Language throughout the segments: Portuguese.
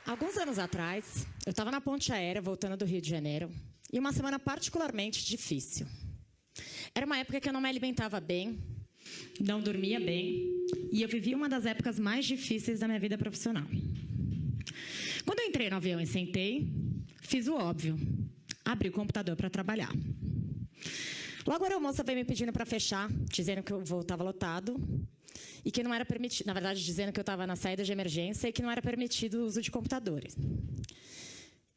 Alguns anos atrás, eu estava na ponte aérea voltando do Rio de Janeiro e uma semana particularmente difícil. Era uma época que eu não me alimentava bem, não dormia bem e eu vivia uma das épocas mais difíceis da minha vida profissional. Quando eu entrei no avião e sentei, fiz o óbvio, abri o computador para trabalhar. Logo a aeromoça veio me pedindo para fechar, dizendo que o voo estava lotado e que não era permitido, na verdade, dizendo que eu estava na saída de emergência e que não era permitido o uso de computadores.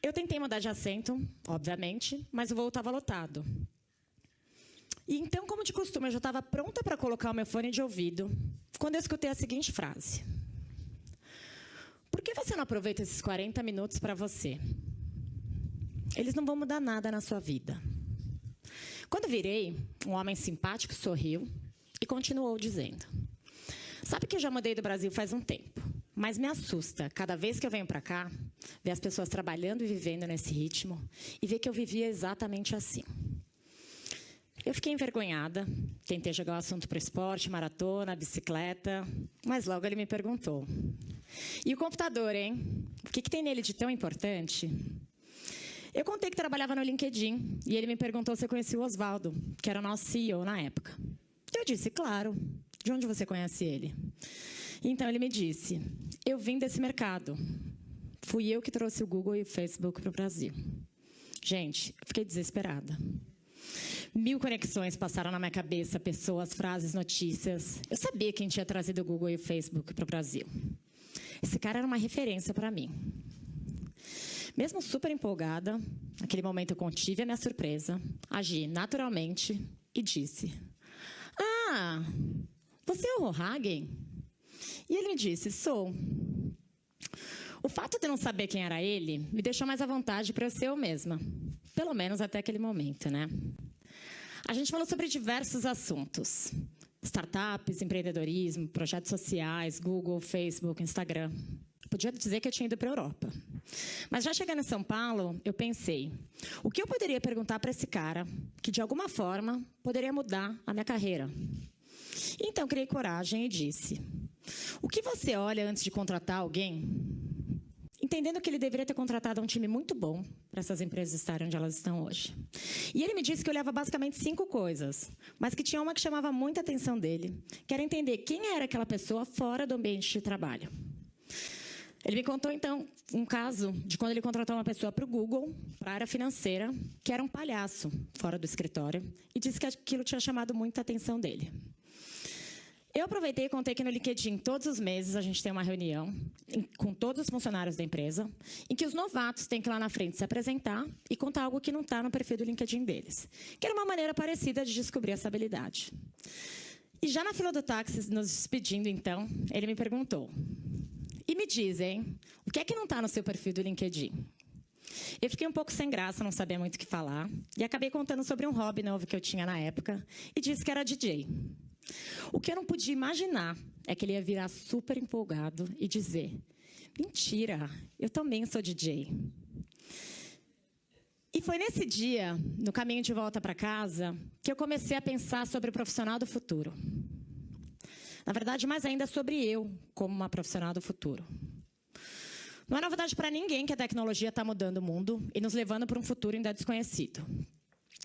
Eu tentei mudar de assento, obviamente, mas o voo estava lotado. E então, como de costume, eu já estava pronta para colocar o meu fone de ouvido, quando eu escutei a seguinte frase: por que você não aproveita esses 40 minutos para você? Eles não vão mudar nada na sua vida. Quando virei, um homem simpático sorriu e continuou dizendo: sabe que eu já mudei do Brasil faz um tempo, mas me assusta, cada vez que eu venho para cá, ver as pessoas trabalhando e vivendo nesse ritmo e ver que eu vivia exatamente assim. Eu fiquei envergonhada, tentei jogar o assunto para o esporte, maratona, bicicleta, mas logo ele me perguntou: e o computador, hein? O que tem nele de tão importante? Eu contei que trabalhava no LinkedIn e ele me perguntou se eu conhecia o Oswaldo, que era o nosso CEO na época. Eu disse, claro. De onde você conhece ele? Então ele me disse, eu vim desse mercado. Fui eu que trouxe o Google e o Facebook para o Brasil. Gente, eu fiquei desesperada. 1000 conexões passaram na minha cabeça, pessoas, frases, notícias. Eu sabia quem tinha trazido o Google e o Facebook para o Brasil. Esse cara era uma referência para mim. Mesmo super empolgada, naquele momento eu contive a minha surpresa, agi naturalmente e disse: ah, você é o Rohagen? E ele me disse: sou. O fato de eu não saber quem era ele me deixou mais à vontade para eu ser eu mesma. Pelo menos até aquele momento, né? A gente falou sobre diversos assuntos. Startups, empreendedorismo, projetos sociais, Google, Facebook, Instagram. Podia dizer que eu tinha ido para a Europa. Mas já chegando em São Paulo, eu pensei, o que eu poderia perguntar para esse cara que, de alguma forma, poderia mudar a minha carreira? Então, criei coragem e disse, o que você olha antes de contratar alguém? Entendendo que ele deveria ter contratado um time muito bom para essas empresas estarem onde elas estão hoje. E ele me disse que eu olhava basicamente 5 coisas, mas que tinha uma que chamava muita atenção dele, que era entender quem era aquela pessoa fora do ambiente de trabalho. Ele me contou, então, um caso de quando ele contratou uma pessoa para o Google, para a área financeira, que era um palhaço fora do escritório, e disse que aquilo tinha chamado muita atenção dele. Eu aproveitei e contei que no LinkedIn, todos os meses, a gente tem uma reunião com todos os funcionários da empresa, em que os novatos têm que ir lá na frente se apresentar e contar algo que não está no perfil do LinkedIn deles, que era uma maneira parecida de descobrir essa habilidade. E já na fila do táxi, nos despedindo, então, ele me perguntou, e me dizem, o que é que não está no seu perfil do LinkedIn? Eu fiquei um pouco sem graça, não sabia muito o que falar, e acabei contando sobre um hobby novo que eu tinha na época, e disse que era DJ. O que eu não podia imaginar é que ele ia virar super empolgado e dizer, mentira, eu também sou DJ. E foi nesse dia, no caminho de volta para casa, que eu comecei a pensar sobre o profissional do futuro. Na verdade, mais ainda sobre eu, como uma profissional do futuro. Não é novidade para ninguém que a tecnologia está mudando o mundo e nos levando para um futuro ainda desconhecido.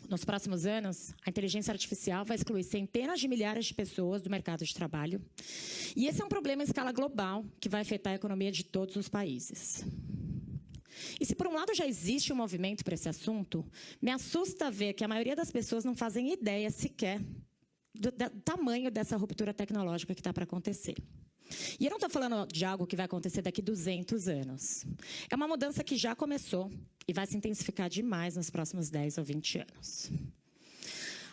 Nos próximos anos, a inteligência artificial vai excluir centenas de milhares de pessoas do mercado de trabalho. E esse é um problema em escala global que vai afetar a economia de todos os países. E se por um lado já existe um movimento para esse assunto, me assusta ver que a maioria das pessoas não fazem ideia sequer do tamanho dessa ruptura tecnológica que está para acontecer. E eu não estou falando de algo que vai acontecer daqui 200 anos. É uma mudança que já começou e vai se intensificar demais nos próximos 10 ou 20 anos.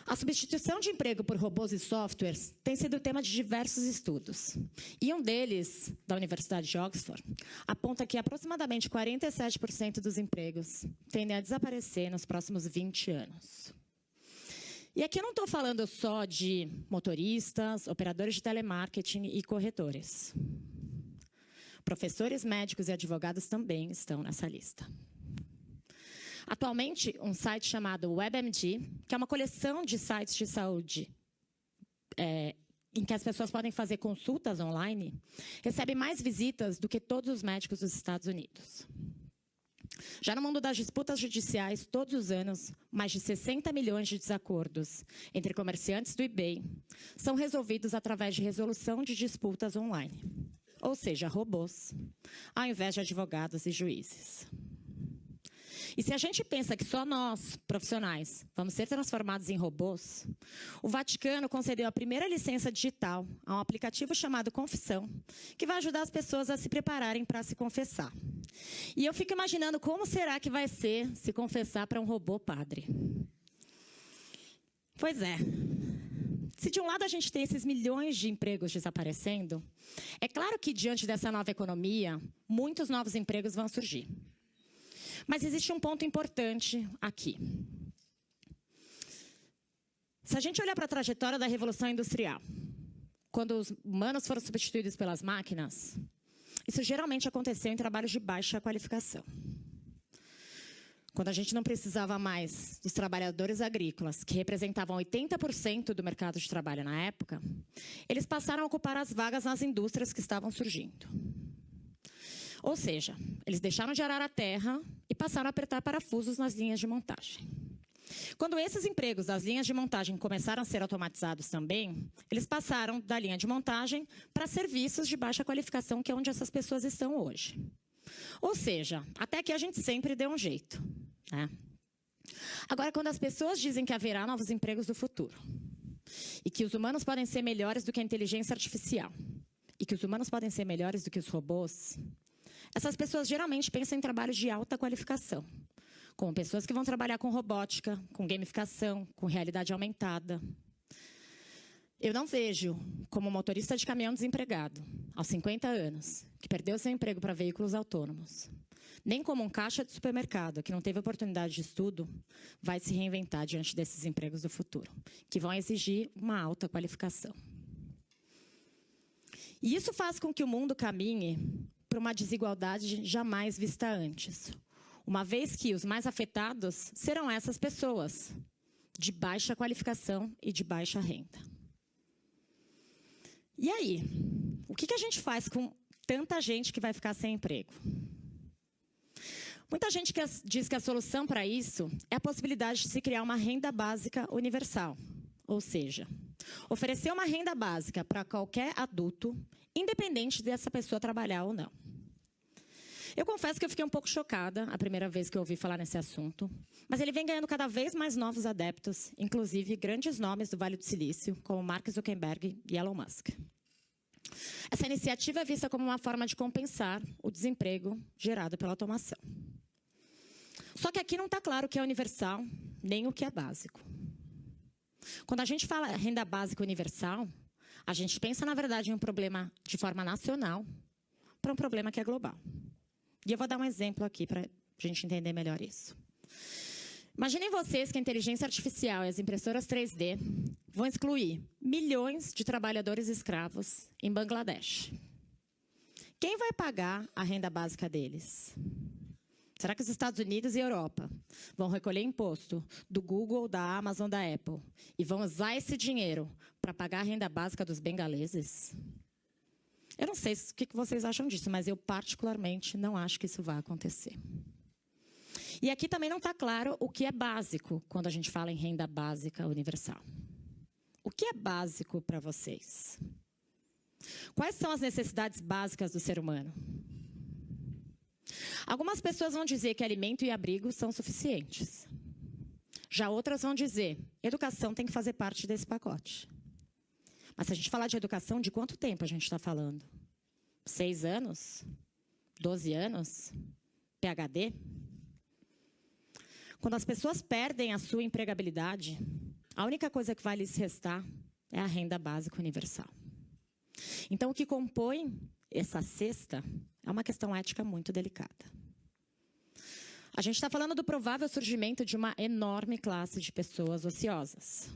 A substituição de emprego por robôs e softwares tem sido tema de diversos estudos. E um deles, da Universidade de Oxford, aponta que aproximadamente 47% dos empregos tendem a desaparecer nos próximos 20 anos. E aqui eu não estou falando só de motoristas, operadores de telemarketing e corretores. Professores, médicos e advogados também estão nessa lista. Atualmente, um site chamado WebMD, que é uma coleção de sites de saúde em que as pessoas podem fazer consultas online, recebe mais visitas do que todos os médicos dos Estados Unidos. Já no mundo das disputas judiciais, todos os anos, mais de 60 milhões de desacordos entre comerciantes do eBay são resolvidos através de resolução de disputas online, ou seja, robôs, ao invés de advogados e juízes. E se a gente pensa que só nós, profissionais, vamos ser transformados em robôs, o Vaticano concedeu a primeira licença digital a um aplicativo chamado Confissão, que vai ajudar as pessoas a se prepararem para se confessar. E eu fico imaginando como será que vai ser se confessar para um robô padre. Pois é. Se de um lado a gente tem esses milhões de empregos desaparecendo, é claro que diante dessa nova economia, muitos novos empregos vão surgir. Mas existe um ponto importante aqui. Se a gente olhar para a trajetória da Revolução Industrial, quando os humanos foram substituídos pelas máquinas, isso geralmente aconteceu em trabalhos de baixa qualificação. Quando a gente não precisava mais dos trabalhadores agrícolas, que representavam 80% do mercado de trabalho na época, eles passaram a ocupar as vagas nas indústrias que estavam surgindo. Ou seja, eles deixaram de arar a terra e passaram a apertar parafusos nas linhas de montagem. Quando esses empregos das linhas de montagem começaram a ser automatizados também, eles passaram da linha de montagem para serviços de baixa qualificação, que é onde essas pessoas estão hoje. Ou seja, até aqui a gente sempre deu um jeito, né? Agora, quando as pessoas dizem que haverá novos empregos do futuro, e que os humanos podem ser melhores do que a inteligência artificial, e que os humanos podem ser melhores do que os robôs, essas pessoas geralmente pensam em trabalhos de alta qualificação, como pessoas que vão trabalhar com robótica, com gamificação, com realidade aumentada. Eu não vejo como motorista de caminhão desempregado, aos 50 anos, que perdeu seu emprego para veículos autônomos, nem como um caixa de supermercado que não teve oportunidade de estudo, vai se reinventar diante desses empregos do futuro, que vão exigir uma alta qualificação. E isso faz com que o mundo caminhe para uma desigualdade jamais vista antes, uma vez que os mais afetados serão essas pessoas, de baixa qualificação e de baixa renda. E aí, o que a gente faz com tanta gente que vai ficar sem emprego? Muita gente diz que a solução para isso é a possibilidade de se criar uma renda básica universal, ou seja, oferecer uma renda básica para qualquer adulto, independente dessa pessoa trabalhar ou não. Eu confesso que eu fiquei um pouco chocada a primeira vez que eu ouvi falar nesse assunto, mas ele vem ganhando cada vez mais novos adeptos, inclusive grandes nomes do Vale do Silício, como Mark Zuckerberg e Elon Musk. Essa iniciativa é vista como uma forma de compensar o desemprego gerado pela automação. Só que aqui não está claro o que é universal, nem o que é básico. Quando a gente fala renda básica universal, a gente pensa, na verdade, em um problema de forma nacional para um problema que é global. E eu vou dar um exemplo aqui para a gente entender melhor isso. Imaginem vocês que a inteligência artificial e as impressoras 3D vão excluir milhões de trabalhadores escravos em Bangladesh. Quem vai pagar a renda básica deles? Será que os Estados Unidos e Europa vão recolher imposto do Google, da Amazon, da Apple e vão usar esse dinheiro para pagar a renda básica dos bengaleses? Eu não sei o que vocês acham disso, mas eu particularmente não acho que isso vai acontecer. E aqui também não está claro o que é básico quando a gente fala em renda básica universal. O que é básico para vocês? Quais são as necessidades básicas do ser humano? Algumas pessoas vão dizer que alimento e abrigo são suficientes. Já outras vão dizer, educação tem que fazer parte desse pacote. Mas se a gente falar de educação, de quanto tempo a gente está falando? 6 anos? 12 anos? PhD? Quando as pessoas perdem a sua empregabilidade, a única coisa que vai lhes restar é a renda básica universal. Então, o que compõe essa cesta é uma questão ética muito delicada. A gente está falando do provável surgimento de uma enorme classe de pessoas ociosas.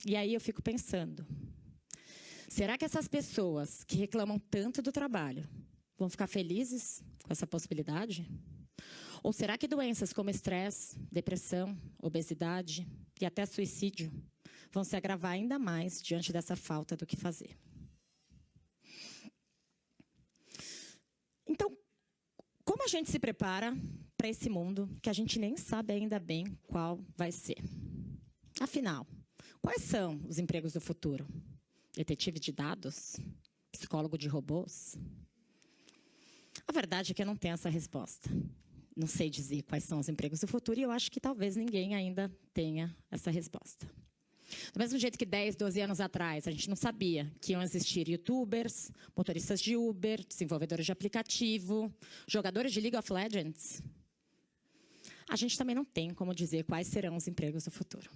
E aí eu fico pensando, será que essas pessoas que reclamam tanto do trabalho vão ficar felizes com essa possibilidade? Ou será que doenças como estresse, depressão, obesidade e até suicídio vão se agravar ainda mais diante dessa falta do que fazer. Então, como a gente se prepara para esse mundo que a gente nem sabe ainda bem qual vai ser? Afinal, quais são os empregos do futuro? Detetive de dados? Psicólogo de robôs? A verdade é que eu não tenho essa resposta. Não sei dizer quais são os empregos do futuro e eu acho que talvez ninguém ainda tenha essa resposta. Do mesmo jeito que 10, 12 anos atrás, a gente não sabia que iam existir youtubers, motoristas de Uber, desenvolvedores de aplicativo, jogadores de League of Legends. A gente também não tem como dizer quais serão os empregos do futuro.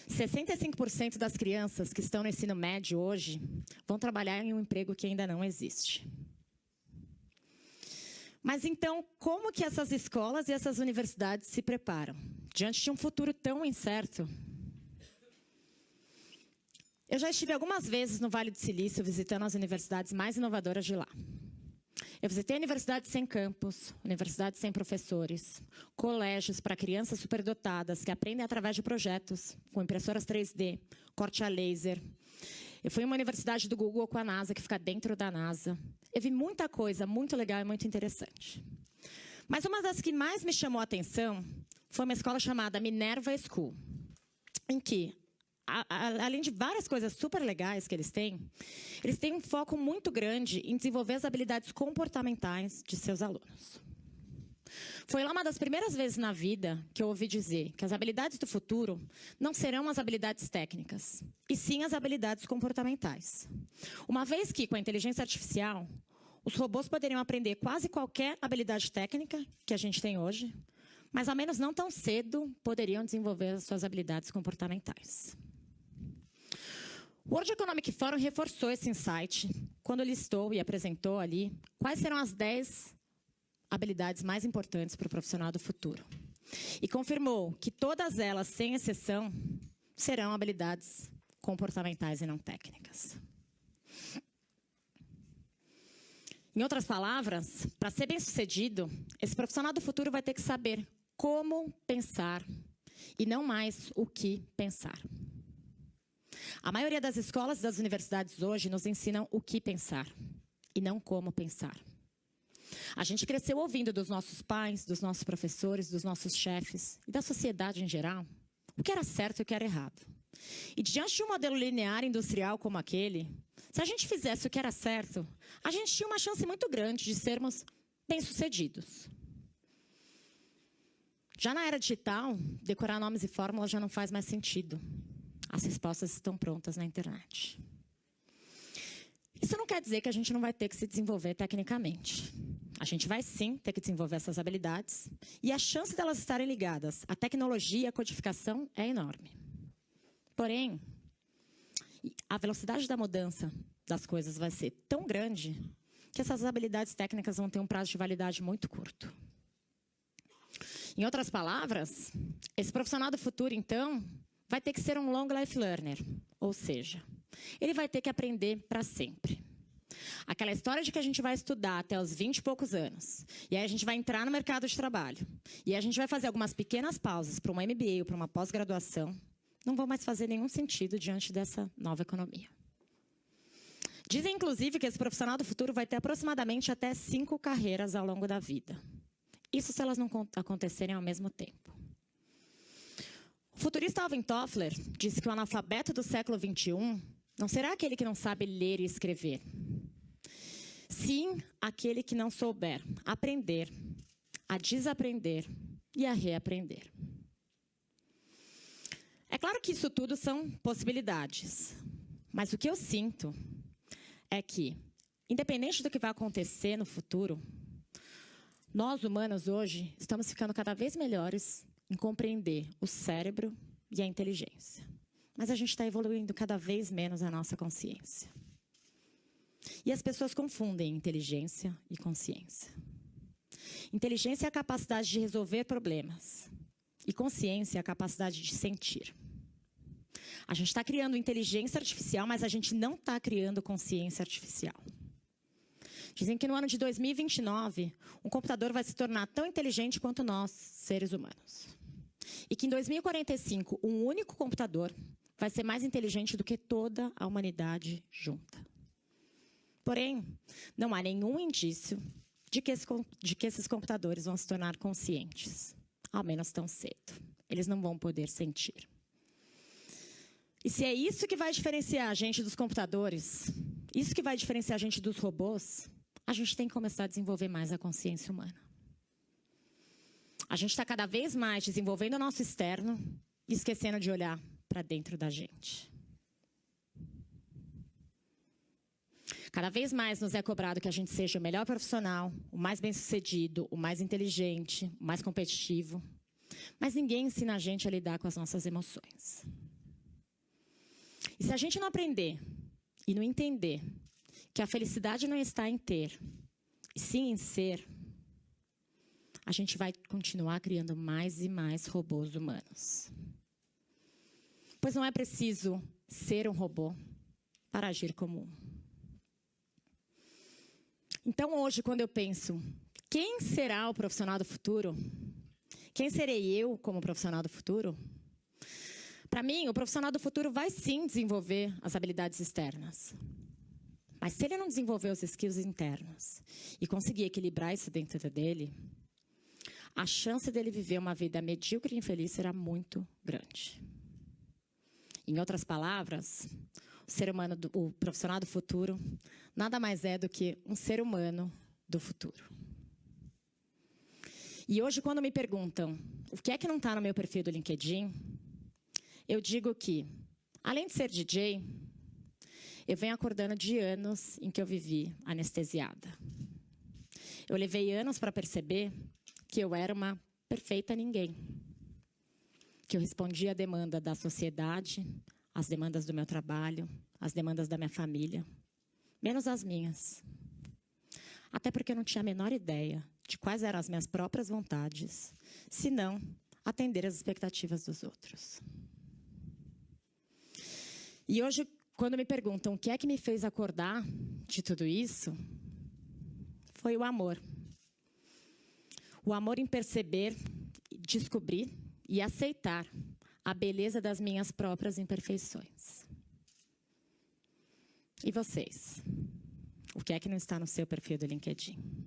65% das crianças que estão no ensino médio hoje vão trabalhar em um emprego que ainda não existe. Mas então, como que essas escolas e essas universidades se preparam diante de um futuro tão incerto? Eu já estive algumas vezes no Vale do Silício visitando as universidades mais inovadoras de lá. Eu visitei universidades sem campus, universidades sem professores, colégios para crianças superdotadas que aprendem através de projetos, com impressoras 3D, corte a laser. Eu fui em uma universidade do Google com a NASA, que fica dentro da NASA. Eu vi muita coisa muito legal e muito interessante. Mas uma das que mais me chamou a atenção foi uma escola chamada Minerva School, em que, além de várias coisas super legais que eles têm um foco muito grande em desenvolver as habilidades comportamentais de seus alunos. Foi lá uma das primeiras vezes na vida que eu ouvi dizer que as habilidades do futuro não serão as habilidades técnicas, e sim as habilidades comportamentais. Uma vez que, com a inteligência artificial, os robôs poderiam aprender quase qualquer habilidade técnica que a gente tem hoje, mas, ao menos não tão cedo, poderiam desenvolver as suas habilidades comportamentais. O World Economic Forum reforçou esse insight quando listou e apresentou ali quais serão as 10 habilidades mais importantes para o profissional do futuro. E confirmou que todas elas, sem exceção, serão habilidades comportamentais e não técnicas. Em outras palavras, para ser bem-sucedido, esse profissional do futuro vai ter que saber como pensar e não mais o que pensar. A maioria das escolas e das universidades hoje nos ensinam o que pensar e não como pensar. A gente cresceu ouvindo dos nossos pais, dos nossos professores, dos nossos chefes e da sociedade em geral o que era certo e o que era errado. E diante de um modelo linear industrial como aquele, se a gente fizesse o que era certo, a gente tinha uma chance muito grande de sermos bem-sucedidos. Já na era digital, decorar nomes e fórmulas já não faz mais sentido. As respostas estão prontas na internet. Isso não quer dizer que a gente não vai ter que se desenvolver tecnicamente. A gente vai sim ter que desenvolver essas habilidades e a chance delas estarem ligadas à tecnologia e à codificação é enorme. Porém, a velocidade da mudança das coisas vai ser tão grande que essas habilidades técnicas vão ter um prazo de validade muito curto. Em outras palavras, esse profissional do futuro, então, vai ter que ser um long life learner, ou seja, ele vai ter que aprender para sempre. Aquela história de que a gente vai estudar até os 20 e poucos anos, e aí a gente vai entrar no mercado de trabalho, e aí a gente vai fazer algumas pequenas pausas para uma MBA ou para uma pós-graduação, não vão mais fazer nenhum sentido diante dessa nova economia. Dizem, inclusive, que esse profissional do futuro vai ter aproximadamente até 5 carreiras ao longo da vida. Isso se elas não acontecerem ao mesmo tempo. O futurista Alvin Toffler disse que o analfabeto do século XXI não será aquele que não sabe ler e escrever. Sim, aquele que não souber aprender, a desaprender e a reaprender. É claro que isso tudo são possibilidades, mas o que eu sinto é que, independente do que vai acontecer no futuro, nós, humanos, hoje, estamos ficando cada vez melhores em compreender o cérebro e a inteligência. Mas a gente está evoluindo cada vez menos a nossa consciência. E as pessoas confundem inteligência e consciência. Inteligência é a capacidade de resolver problemas. E consciência é a capacidade de sentir. A gente está criando inteligência artificial, mas a gente não está criando consciência artificial. Dizem que no ano de 2029, um computador vai se tornar tão inteligente quanto nós, seres humanos. E que em 2045, um único computador vai ser mais inteligente do que toda a humanidade junta. Porém, não há nenhum indício de que esses computadores vão se tornar conscientes, ao menos tão cedo. Eles não vão poder sentir. E se é isso que vai diferenciar a gente dos computadores, isso que vai diferenciar a gente dos robôs, a gente tem que começar a desenvolver mais a consciência humana. A gente está cada vez mais desenvolvendo o nosso externo e esquecendo de olhar para dentro da gente. Cada vez mais nos é cobrado que a gente seja o melhor profissional, o mais bem-sucedido, o mais inteligente, o mais competitivo. Mas ninguém ensina a gente a lidar com as nossas emoções. E se a gente não aprender e não entender que a felicidade não está em ter, e sim em ser, a gente vai continuar criando mais e mais robôs humanos. Pois não é preciso ser um robô para agir como um. Então, hoje, quando eu penso, quem será o profissional do futuro? Quem serei eu como profissional do futuro? Para mim, o profissional do futuro vai sim desenvolver as habilidades externas. Mas se ele não desenvolver os skills internos e conseguir equilibrar isso dentro dele, a chance dele viver uma vida medíocre e infeliz será muito grande. Em outras palavras, o ser humano, o profissional do futuro, nada mais é do que um ser humano do futuro. E hoje, quando me perguntam o que é que não está no meu perfil do LinkedIn, eu digo que, além de ser DJ, eu venho acordando de anos em que eu vivi anestesiada. Eu levei anos para perceber que eu era uma perfeita ninguém. Que eu respondia à demanda da sociedade, às demandas do meu trabalho, às demandas da minha família, menos as minhas. Até porque eu não tinha a menor ideia de quais eram as minhas próprias vontades, senão atender às expectativas dos outros. E hoje, quando me perguntam o que é que me fez acordar de tudo isso, foi o amor. O amor em perceber, descobrir e aceitar a beleza das minhas próprias imperfeições. E vocês? O que é que não está no seu perfil do LinkedIn?